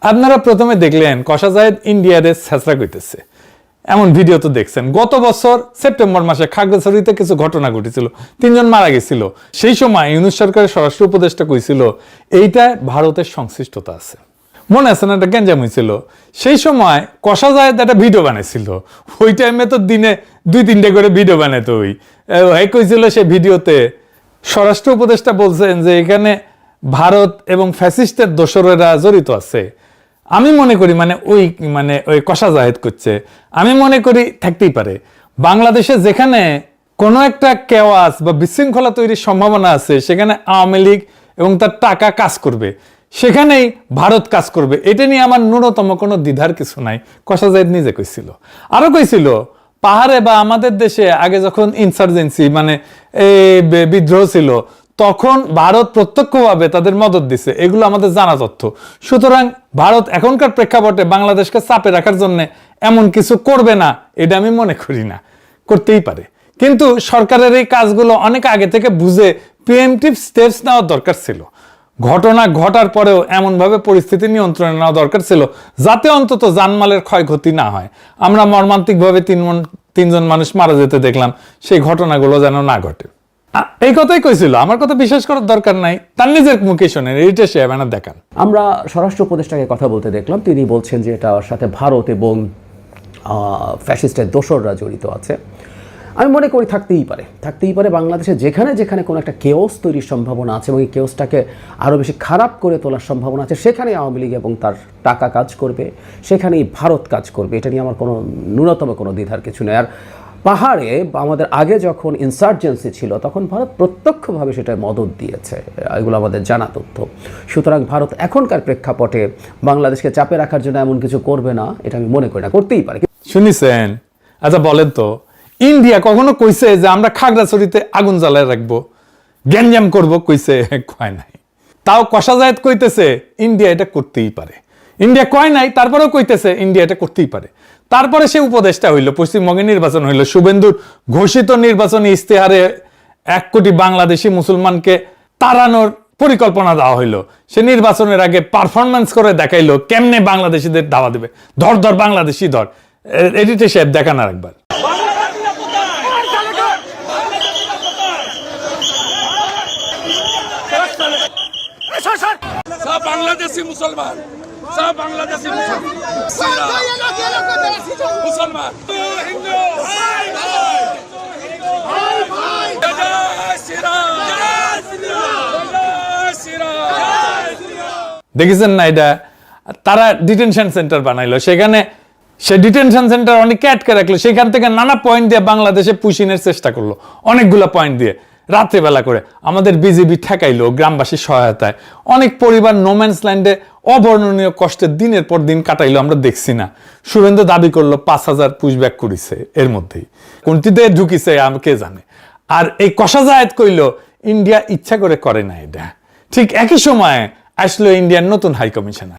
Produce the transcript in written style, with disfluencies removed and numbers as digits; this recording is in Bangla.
আপনারা প্রথমে দেখলেন কষা জায়েদ ইন্ডিয়ারে ছেঁচড়া কইতেছে, এমন ভিডিও তো দেখছেন। গত বছর সেপ্টেম্বর মাসে খাগড়াছড়িতে কিছু ঘটনা ঘটেছিল, 3 জন মারা গেছিল। সেই সময় ইউনূস সরকারের স্বরাষ্ট্র উপদেষ্টা কইছিল এইটায় ভারতের সংশ্লিষ্টতা আছে, মনে আছে না? একটা গ্যাঞ্জাম হয়েছিল। সেই সময় কষা জায়েদ একটা ভিডিও বানাইছিল। ওই টাইমে তো দিনে 2-3টে করে ভিডিও বানাইতো। ওই কইছিল সে ভিডিওতে স্বরাষ্ট্র উপদেষ্টা বলছেন যে এখানে ভারত এবং ফ্যাসিস্টের দোসরেরা জড়িত আছে। আমি মনে করি ওই কষা জায়েদ করছে, আমি মনে করি থাকতেই পারে। বাংলাদেশে যেখানে কোনো একটা কেওয়াস বা বিশৃঙ্খলা তৈরির সম্ভাবনা আছে, সেখানে আওয়ামী লীগ এবং তার টাকা কাজ করবে, সেখানেই ভারত কাজ করবে। এটা নিয়ে আমার ন্যূনতম কোনো দ্বিধার কিছু নাই। কষা জায়েদ নিজে কইছিল। আরো কইছিল পাহাড়ে বা আমাদের দেশে আগে যখন ইনসার্জেন্সি বিদ্রোহ ছিল, তখন ভারত প্রত্যক্ষভাবে তাদের মদত দিছে। এগুলো আমাদের জানা তথ্য। সুতরাং ভারত এখনকার প্রেক্ষাপটে বাংলাদেশকে চাপে রাখার জন্য এমন কিছু করবে না, এটা আমি মনে করি না। করতেই পারে, কিন্তু সরকারের এই কাজগুলো অনেক আগে থেকে বুঝে প্রিএমটিভ স্টেপস নেওয়ার দরকার ছিল। ঘটনা ঘটার পরেও এমনভাবে পরিস্থিতি নিয়ন্ত্রণে নেওয়া দরকার ছিল যাতে অন্তত জানমালের ক্ষয়ক্ষতি না হয়। আমরা মর্মান্তিকভাবে 3 জন মানুষ মারা যেতে দেখলাম, সেই ঘটনাগুলো যেন না ঘটে। এই কথাই কইছিল, আমার কথা বিশ্বাস করার দরকার নাই, তার নিজের মুখে শোনেন, এইটা সে ব্যানার দেখান। আমরা স্বরাষ্ট্র উপদেষ্টাকে কথা বলতে দেখলাম, তিনি বলছেন যে এটার সাথে ভারত এবং ফ্যাসিস্টের দোসররা জড়িত আছে। আমি মনে করি থাকতেই পারে। বাংলাদেশে যেখানে যেখানে কোনো একটা কেওস তৈরির সম্ভাবনা আছে এবং এই কেওসটাকে আরও বেশি খারাপ করে তোলার সম্ভাবনা আছে, সেখানেই আওয়ামী লীগ এবং তার টাকা কাজ করবে, সেখানেই ভারত কাজ করবে। এটা নিয়ে আমার কোনো ন্যূনতম কোনো দ্বিধার কিছু নেই। আর পাহাড়ে আমাদের আগে যখন ইনসার্জেন্সি ছিল, তখন ভারত প্রত্যক্ষভাবে সেটায় মদত দিয়েছে, এগুলো আমাদের জানা তথ্য। সুতরাং ভারত এখনকার প্রেক্ষাপটে বাংলাদেশকে চাপে রাখার জন্য এমন কিছু করবে না, এটা আমি মনে করি না। করতেই পারে। শুনিছেন? আচ্ছা বলেন তো, ইন্ডিয়া কখনো কইছে যে আমরা খাগড়াছড়িতে আগুন জ্বালায় রাখবো, গ্যাঞ্জাম করবো? কইছে? কয় নাই। তাও কষা জায়েদ কইতেছে ইন্ডিয়া এটা করতেই পারে। ইন্ডিয়া কয় নাই, তারপরেও কইতেছে ইন্ডিয়া এটা করতেই পারে। তারপরে সে উপদেষ্টা হইল, পশ্চিমবঙ্গে নির্বাচন হইল, শুভেন্দুর ঘোষিত নির্বাচনী ইশতেহারে 1 কোটি বাংলাদেশি মুসলমানকে তাড়ানোর পরিকল্পনা দেওয়া হইলো। সে নির্বাচনের আগে পারফরমেন্স করে দেখাইলো কেমনে বাংলাদেশিদের দাওয়া দেবে। ধর বাংলাদেশি ধর, এডিটে সাহেব দেখান আর একবার। सब बांग्लादेशी मुसलमान, सब बांग्लादेशी मुसलमान, हिंदू, দেখেছেন না? এটা তারা ডিটেনশন সেন্টার বানাইলো, সেখানে সে ডিটেনশন সেন্টার অনেককে আটকে রাখলো, সেখান থেকে নানা পয়েন্ট দিয়ে বাংলাদেশে পুশিনের চেষ্টা করলো, অনেকগুলো পয়েন্ট দিয়ে রাত্রেবেলা করে। আমাদের বিজিবি ঠেকাইলো গ্রামবাসীর সহায়তায়। অনেক পরিবার নোম্যান্স ল্যান্ডে অবর্ণনীয় কষ্টের দিনের পর দিন কাটাইলো, আমরা দেখছি না? শুভেন্দু দাবি করলো 5000 পুশব্যাক করেছে, এর মধ্যেই কোনটিতে ঢুকিছে কে জানে। আর এই কষা জায়েদ কইলো ইন্ডিয়া ইচ্ছা করে না এটা। ঠিক একই সময় আসলো ইন্ডিয়ার নতুন হাই কমিশনার।